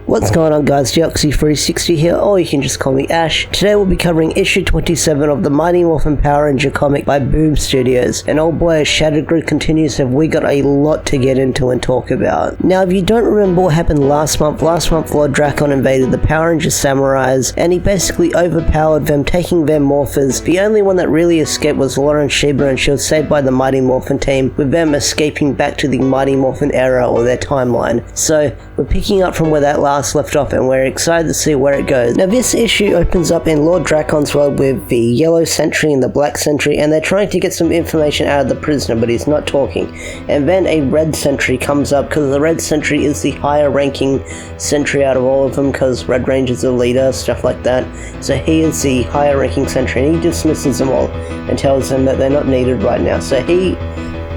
What's going on, guys? Deoxy360 here, or you can just call me Ash. Today we'll be covering issue 27 of the Mighty Morphin Power Ranger comic by Boom Studios. And oh boy, as Shattered Grid continues, have we got a lot to get into and talk about. Now, if you don't remember what happened last month Lord Drakkon invaded the Power Ranger Samurais, and he basically overpowered them, taking their morphers. The only one that really escaped was Lauren Shiba, and she was saved by the Mighty Morphin team, with them escaping back to the Mighty Morphin era, or their timeline. So, we're picking up from where that last left off, and we're excited to see where it goes. Now, this issue opens up in Lord Drakkon's world with the yellow sentry and the black sentry, and they're trying to get some information out of the prisoner, but he's not talking. And then a red sentry comes up, because the red sentry is the higher ranking sentry out of all of them, because Red Ranger's the leader, stuff like that. So he is the higher ranking sentry, and he dismisses them all and tells them that they're not needed right now. So he,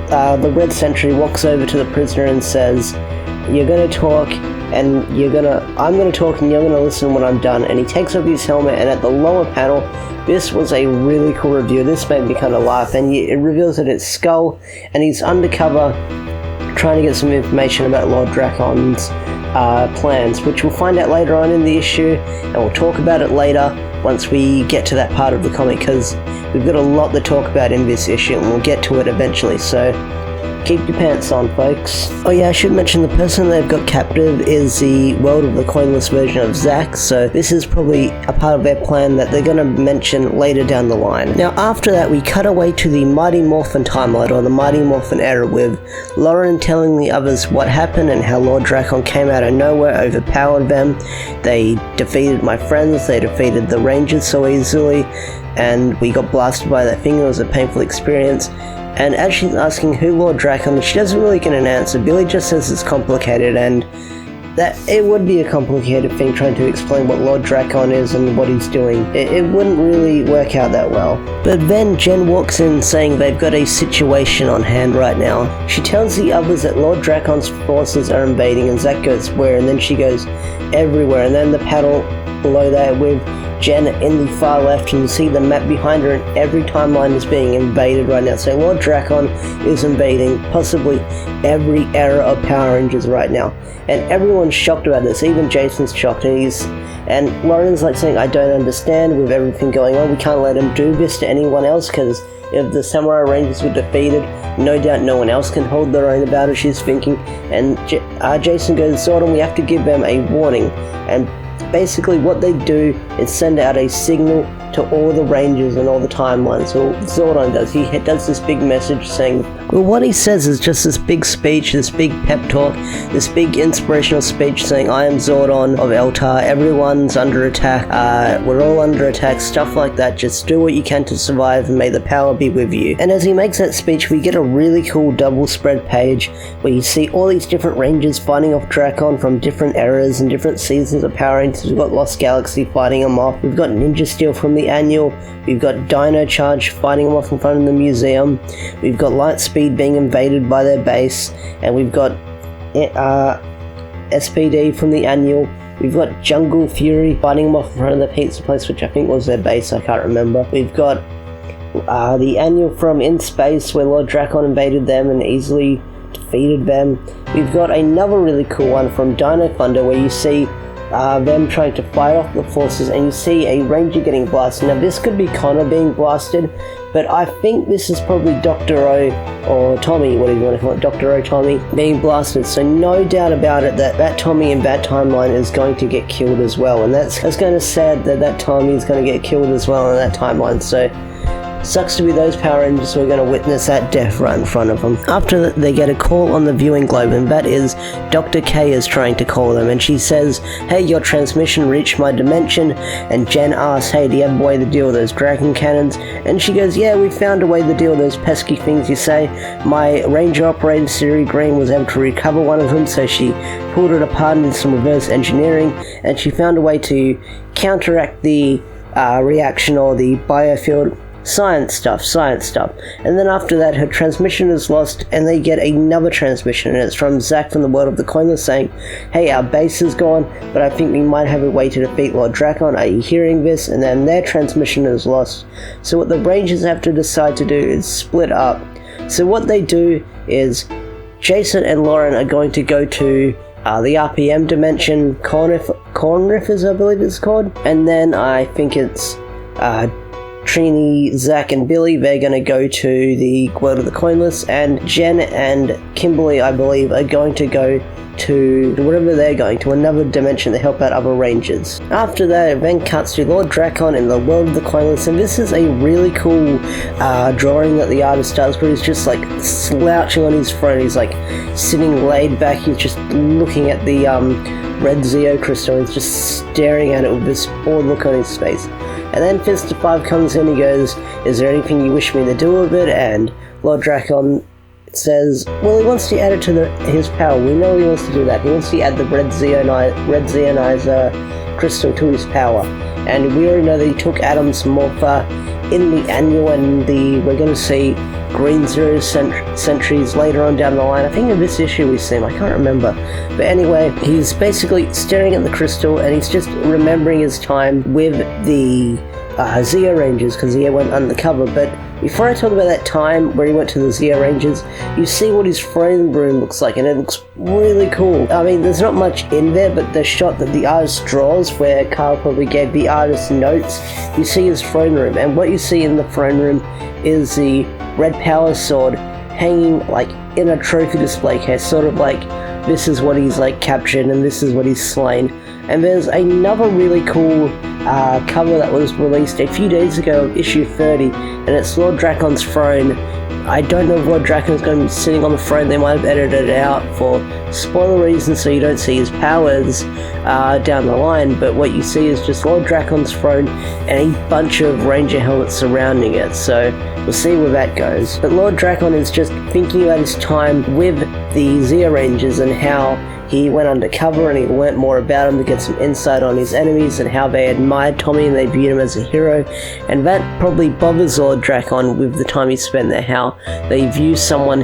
the red sentry, walks over to the prisoner and says, "You're gonna talk, and I'm gonna talk, and you're gonna listen when I'm done." And he takes off his helmet, and at the lower panel, this was a really cool review. This made me kind of laugh, and it reveals that it's Skull, and he's undercover trying to get some information about Lord Drakkon's plans, which we'll find out later on in the issue, and we'll talk about it later once we get to that part of the comic, because we've got a lot to talk about in this issue, and we'll get to it eventually, so keep your pants on, folks. Oh yeah, I should mention the person they've got captive is the world of the Coinless version of Zack, so this is probably a part of their plan that they're going to mention later down the line. Now, after that, we cut away to the Mighty Morphin timeline, or the Mighty Morphin era, with Lauren telling the others what happened and how Lord Drakkon came out of nowhere, overpowered them. They defeated my friends, they defeated the Rangers so easily, and we got blasted by that thing. It was a painful experience. And as she's asking who Lord Drakkon is, she doesn't really get an answer. Billy just says it's complicated, and that it would be a complicated thing trying to explain what Lord Drakkon is and what he's doing. It wouldn't really work out that well. But then Jen walks in saying they've got a situation on hand right now. She tells the others that Lord Drakkon's forces are invading, and Zack goes, "Where?" And then she goes, "Everywhere." And then the panel below that with Jen in the far left, and you see the map behind her, and every timeline is being invaded right now. So Lord Drakkon is invading possibly every era of Power Rangers right now, and everyone's shocked about this. Even Jason's shocked, and Lauren's like saying, "I don't understand with everything going on. We can't let him do this to anyone else, because if the Samurai Rangers were defeated, no doubt no one else can hold their own about it," she's thinking. And Jason goes, "Zordon, we have to give them a warning." And basically what they do is send out a signal to all the Rangers and all the timelines. So Zordon does. He does this big message saying, well, what he says is just this big speech, this big pep talk, this big inspirational speech saying, "I am Zordon of Eltar, everyone's under attack, we're all under attack," stuff like that. Just do what you can to survive, and may the power be with you. And as he makes that speech, we get a really cool double spread page where you see all these different Rangers fighting off Drakon from different eras and different seasons of Power Rangers. We've got Lost Galaxy fighting him off, we've got Ninja Steel from the annual, we've got Dino Charge fighting him off in front of the museum, we've got Lightspeed being invaded by their base, and we've got SPD from the annual, we've got Jungle Fury fighting him off in front of the pizza place, which I think was their base, I can't remember. We've got the annual from In Space, where Lord Drakkon invaded them and easily defeated them. We've got another really cool one from Dino Thunder, where you see them trying to fight off the forces, and you see a Ranger getting blasted. Now, this could be Connor being blasted, but I think this is probably Dr. O, or Tommy, whatever you want to call it, Dr. O Tommy, being blasted. So no doubt about it that Tommy in that timeline is going to get killed as well, and that's kind of sad that Tommy is going to get killed as well in that timeline. So sucks to be those Power Rangers who are going to witness that death right in front of them. After that, they get a call on the viewing globe, and that is Dr. K is trying to call them, and she says, "Hey, your transmission reached my dimension." And Jen asks, "Hey, do you have a way to deal with those Dragon cannons?" And she goes, "Yeah, we found a way to deal with those pesky things you say. My Ranger operator, Siri Green, was able to recover one of them, so she pulled it apart and did some reverse engineering, and she found a way to counteract the reaction, or the biofield science stuff. And then after that, her transmission is lost, and they get another transmission, and it's from Zack from the world of the Coinless saying, "Hey, our base is gone, but I think we might have a way to defeat Lord Drakkon. Are you hearing this?" And then their transmission is lost. So what the Rangers have to decide to do is split up. So what they do is Jason and Lauren are going to go to the RPM dimension, Coinless, I believe it's called. And then I think it's Trini, Zach, and Billy. They're going to go to the world of the Coinless, and Jen and Kimberly, I believe, are going to go to wherever they're going, to another dimension to help out other rangers. After that, it then cuts to Lord Drakkon in the world of the Coinless, and this is a really cool drawing that the artist does, where he's just like slouching on his throne. He's like sitting laid back. He's just looking at the red Zeo crystal, and he's just staring at it with this bored look on his face. And then Mr. 5 comes in, he goes, "Is there anything you wish me to do with it?" And Lord Drakkon says, well, he wants to add it to his power. We know he wants to do that. He wants to add the red Zeonizer crystal to his power. And we already know that he took Adam's Morpher in the annual, and we're going to see Green Zero Sentries later on down the line. I think in this issue we see him, I can't remember. But anyway, he's basically staring at the crystal, and he's just remembering his time with the Zeo Rangers, because he went undercover. But before I talk about that time where he went to the Zeo Rangers, you see what his throne room looks like, and it looks really cool. I mean, there's not much in there, but the shot that the artist draws, where Kyle probably gave the artist notes, you see his throne room, and what you see in the throne room is the red power sword hanging like in a trophy display case, sort of like this is what he's like captured and this is what he's slain. And there's another really cool cover that was released a few days ago of issue 30, and it's Lord Drakkon's throne. I don't know if Lord Drakkon is going to be sitting on the throne. They might have edited it out for spoiler reasons so you don't see his powers down the line, but what you see is just Lord Drakkon's throne and a bunch of ranger helmets surrounding it, so we'll see where that goes. But Lord Drakkon is just thinking about his time with the Zeo Rangers and how he went undercover, and he learnt more about him to get some insight on his enemies and how they admired Tommy and they viewed him as a hero. And that probably bothers Lord Drakkon with the time he spent there, how they view someone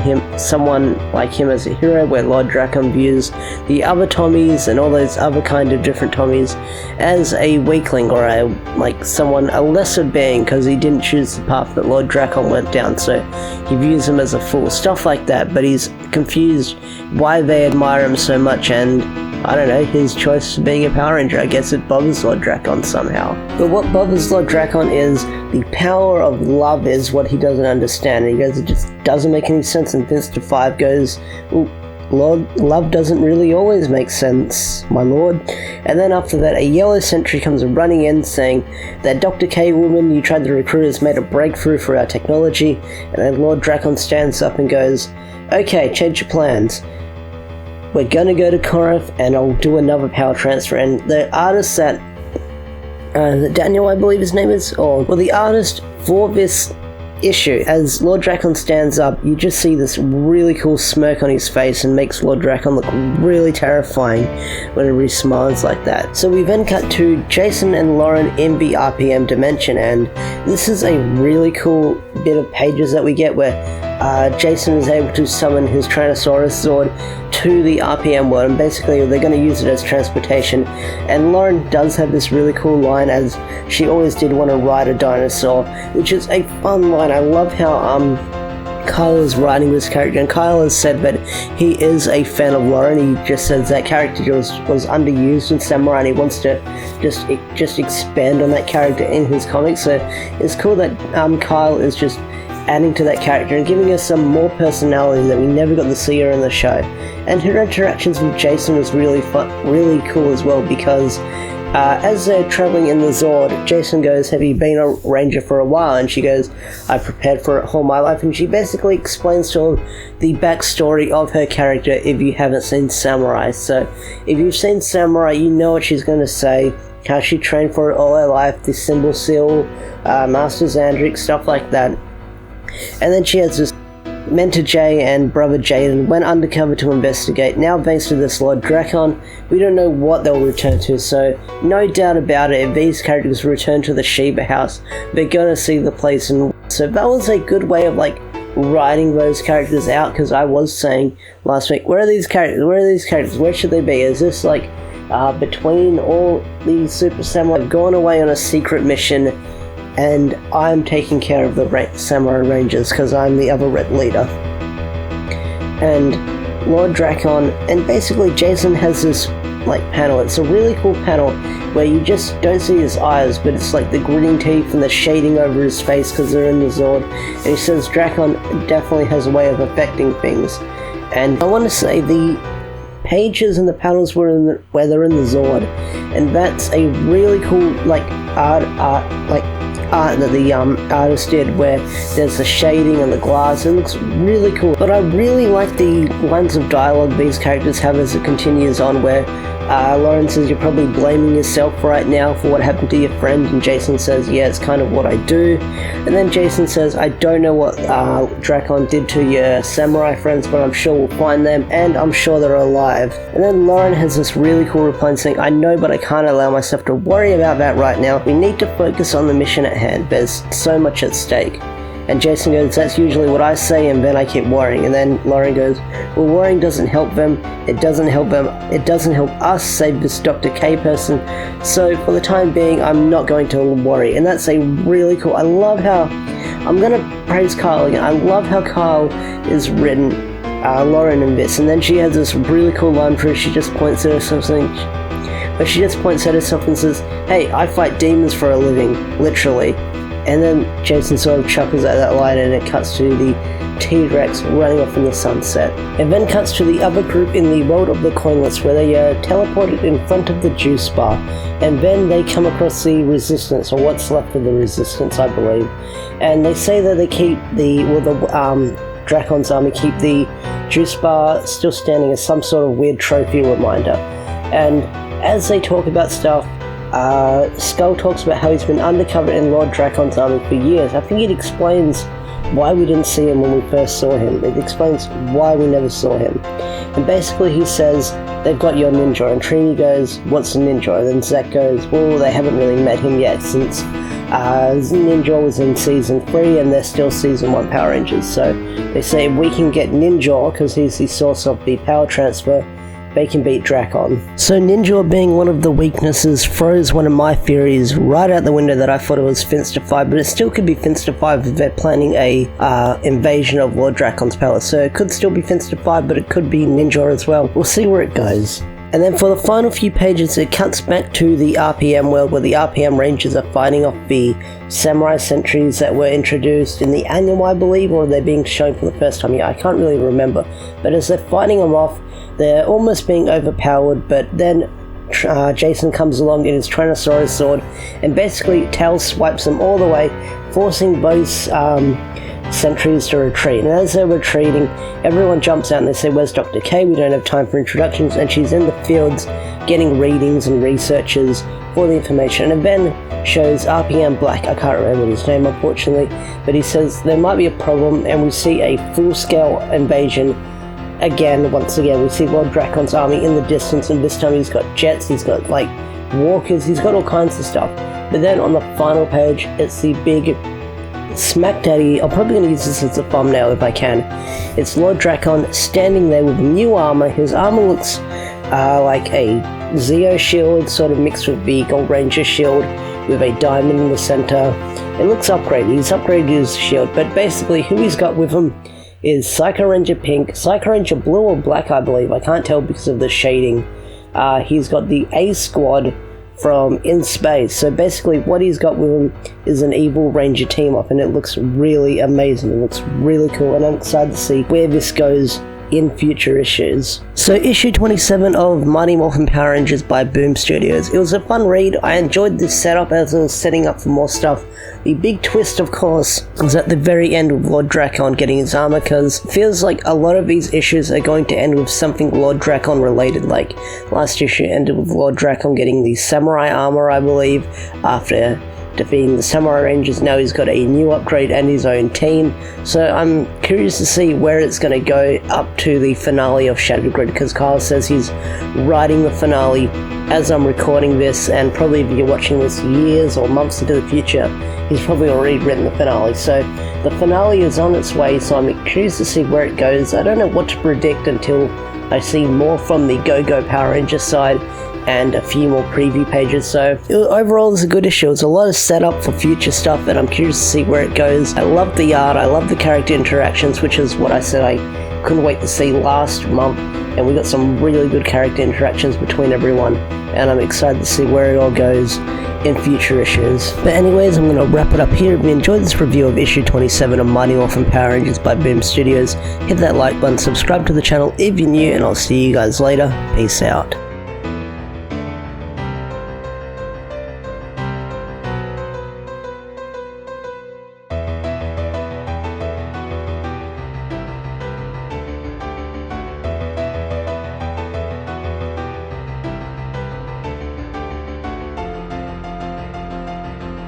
like him as a hero, where Lord Drakkon views the other Tommies and all those other kind of different Tommies as a weakling, or a lesser being, because he didn't choose the path that Lord Drakkon went down, so he views him as a fool, stuff like that. But he's confused why they admire him so much, and I don't know, his choice for being a Power Ranger, I guess it bothers Lord Drakkon somehow. But what bothers Lord Drakkon is the power of love is what he doesn't understand. And he goes, it just doesn't make any sense. And Mr. 5 goes, well, Lord, love doesn't really always make sense, my lord. And then after that, a yellow sentry comes running in saying that Dr. K woman you tried to recruit has made a breakthrough for our technology. And then Lord Drakkon stands up and goes, okay, change your plans. We're gonna go to Corinth and I'll do another power transfer. And the artist that Daniel, I believe his name is, the artist for this issue, as Lord Drakkon stands up, you just see this really cool smirk on his face, and makes Lord Drakkon look really terrifying whenever he smiles like that. So we then cut to Jason and Lauren in the RPM dimension, and this is a really cool bit of pages that we get where Jason is able to summon his Tyrannosaurus sword to the RPM world, and basically they're going to use it as transportation. And Lauren does have this really cool line, as she always did want to ride a dinosaur, which is a fun line. I love how Kyle is writing this character, and Kyle has said that he is a fan of Lauren. He just says that character was underused in Samurai, and he wants to just expand on that character in his comics. So it's cool that Kyle is just adding to that character and giving her some more personality that we never got to see her in the show. And her interactions with Jason was really cool as well, because as they're traveling in the Zord, Jason goes, have you been a ranger for a while? And she goes, I've prepared for it all my life. And she basically explains to him the backstory of her character if you haven't seen Samurai. So if you've seen Samurai, you know what she's going to say, how she trained for it all her life, the Symbol Seal, Master Xandrix, stuff like that. And then she has this mentor Jay and brother Jaden went undercover to investigate. Now thanks to this Lord Drakkon, we don't know what they'll return to, so no doubt about it, if these characters return to the Shiba house, they're gonna see the place. And so that was a good way of writing those characters out, because I was saying last week, where are these characters, where should they be? Is this between all these Super Samurai have gone away on a secret mission, and I'm taking care of the Samurai Rangers because I'm the other red leader. And Lord Drakkon, and basically Jason has this like panel. It's a really cool panel where you just don't see his eyes, but it's like the gritting teeth and the shading over his face because they're in the Zord. And he says Drakon definitely has a way of affecting things. And I want to say the pages and the panels where they're in the Zord, and that's a really cool like art that the artist did, where there's the shading and the glass. It looks really cool. But I really like the lines of dialogue these characters have as it continues on, where Lauren says, "You're probably blaming yourself right now for what happened to your friend," and Jason says, "Yeah, it's kind of what I do." And then Jason says, "I don't know what Drakon did to your samurai friends, but I'm sure we'll find them, and I'm sure they're alive." And then Lauren has this really cool reply saying, "I know, but I can't allow myself to worry about that right now. We need to focus on the mission at hand. There's so much at stake." And Jason goes, "That's usually what I say, and then I keep worrying." And then Lauren goes, "Well, worrying doesn't help them. It doesn't help them. It doesn't help us save this Dr. K person. So for the time being, I'm not going to worry." And that's a really cool. I love how, I'm going to praise Kyle again. I love how Kyle is written Lauren in this. And then she has this really cool line where she just points at herself and says, "Hey, I fight demons for a living, literally." And then Jason sort of chuckles at that line, and it cuts to the T-Rex running off in the sunset. It then cuts to the other group in the world of the Coinless, where they are teleported in front of the juice bar, and then they come across the Resistance, or what's left of the Resistance, I believe. And they say that they keep Drakon's army keep the juice bar still standing as some sort of weird trophy reminder. And as they talk about stuff, Skull talks about how he's been undercover in Lord Drakkon's army for years. I think it explains why we didn't see him when we first saw him. It explains why we never saw him. And basically he says, "They've got your ninja," and Trini goes, "What's a ninja?" And then Zach goes, "Well, they haven't really met him yet, since Ninja was in Season 3 and they're still Season 1 Power Rangers. So they say we can get Ninja, because he's the source of the power transfer, they can beat Drakon." So Ninja, being one of the weaknesses, throws one of my theories right out the window that I thought it was Finster 5, but it still could be Finster 5 if they're planning a invasion of Lord Drakkon's palace. So it could still be Finster 5, but it could be Ninja as well. We'll see where it goes. And then for the final few pages, it cuts back to the RPM world, where the RPM Rangers are fighting off the samurai sentries that were introduced in the annual, I believe, or they're being shown for the first time. Yeah, I can't really remember. But as they're fighting them off, they're almost being overpowered, but then Jason comes along in his Tyrannosaurus sword and basically tail swipes them all the way, forcing both sentries to retreat. And as they're retreating, everyone jumps out and they say, "Where's Dr. K? We don't have time for introductions." And she's in the fields getting readings and researches for the information. And Ben shows RPM Black, I can't remember his name unfortunately, but he says there might be a problem, and we see a full-scale invasion. Once again, we see Lord Drakkon's army in the distance, and this time he's got jets, he's got like walkers, he's got all kinds of stuff. But then on the final page, it's the big smack daddy. I'm probably going to use this as a thumbnail if I can. It's Lord Drakkon standing there with new armor. His armor looks like a Zeo shield, sort of mixed with the Gold Ranger shield, with a diamond in the center. It looks upgraded. He's upgraded his shield, but basically who he's got with him is Psycho Ranger Pink, Psycho Ranger Blue or Black, I believe. I can't tell because of the shading. He's got the A Squad from In Space. So basically what he's got with him is an evil Ranger team up, and it looks really amazing. It looks really cool, and I'm excited to see where this goes in future issues. So issue 27 of Mighty Morphin Power Rangers by Boom Studios. It was a fun read. I enjoyed this setup as I was setting up for more stuff. The big twist, of course, was at the very end with Lord Drakkon getting his armor, because it feels like a lot of these issues are going to end with something Lord Drakkon related. Like last issue ended with Lord Drakkon getting the samurai armor, I believe, after defeating the Samurai Rangers. Now he's got a new upgrade and his own team, so I'm curious to see where it's going to go up to the finale of Shattered Grid, because Kyle says he's writing the finale as I'm recording this, and probably if you're watching this years or months into the future, he's probably already written the finale. So the finale is on its way, so I'm curious to see where it goes. I don't know what to predict until I see more from the Go-Go Power Ranger side and a few more preview pages. So overall, it's a good issue. It's a lot of setup for future stuff, and I'm curious to see where it goes. I love the art, I love the character interactions, which is what I said I couldn't wait to see last month, and we got some really good character interactions between everyone, and I'm excited to see where it all goes in future issues. But anyways, I'm going to wrap it up here. If you enjoyed this review of issue 27 of Mighty Morphin Power Rangers by Boom Studios, hit that like button, subscribe to the channel if you're new, and I'll see you guys later. Peace out.